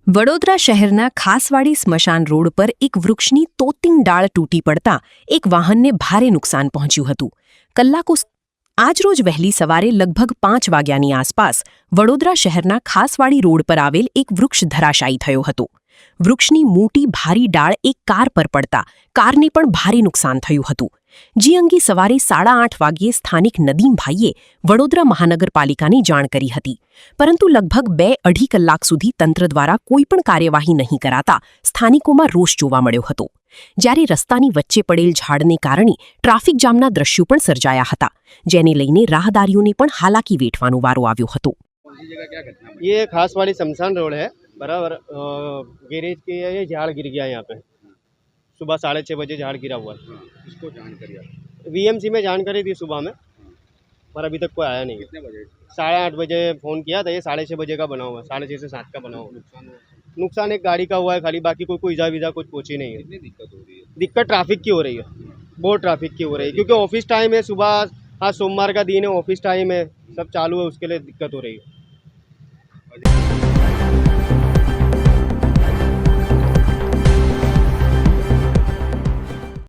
વડોદરા શહેરના ખાસવાડી સ્મશાન રોડ પર એક વૃક્ષની તોતિંગ ડાળ તૂટી પડતા એક વાહનને ભારે નુકસાન પહોંચ્યું હતું. આજરોજ વહેલી સવારે લગભગ 5 વાગ્યાની આસપાસ વડોદરા શહેરના ખાસવાડી રોડ પર આવેલ એક વૃક્ષ ધરાશાયી થયો હતો. વૃક્ષની મોટી ભારી ડાળ એક કાર પર પડતા કારને પણ ભારે નુકસાન થયું હતું. જે અંગે સવારે 8:30 વાગ્યે સ્થાનિક નદીમભાઈએ વડોદરા મહાનગરપાલિકાની જાણ કરી હતી, પરંતુ લગભગ 2-2.5 કલાક સુધી તંત્ર દ્વારા કોઈપણ કાર્યવાહી નહીં કરાતા સ્થાનિકોમાં રોષ જોવા મળ્યો હતો. જ્યારે રસ્તાની વચ્ચે પડેલ ઝાડને કારણે ટ્રાફિક જામના દ્રશ્યો પણ સર્જાયા હતા, જેને લઈને રાહદારીઓને પણ હાલાકી વેઠવાનો વારો આવ્યો હતો. ये खासवाड़ी शमशान रोड है बराबर। गैरेज के ये झाड़ गिर गया यहाँ पे। सुबह 6:30 बजे झाड़ गिरा हुआ है। किसको जानकारी आपको? वीएमसी में जानकारी दी सुबह में, पर अभी तक कोई आया नहीं है। कितने बजे 8:30 बजे फ़ोन किया था। ये 6:30 बजे का बना हुआ है, 6:30 से 7 का बना हुआ है। नुकसान हुआ? नुकसान एक गाड़ी का हुआ है खाली, बाकी कोई इजा विजा कुछ पहुँची नहीं है। कितनी दिक्कत हो रही है? दिक्कत ट्रैफिक की हो रही है, बहुत ट्रैफिक की हो रही है, क्योंकि ऑफिस टाइम है सुबह। आज सोमवार का दिन है, ऑफिस टाइम है, सब चालू है, उसके लिए दिक्कत हो रही है।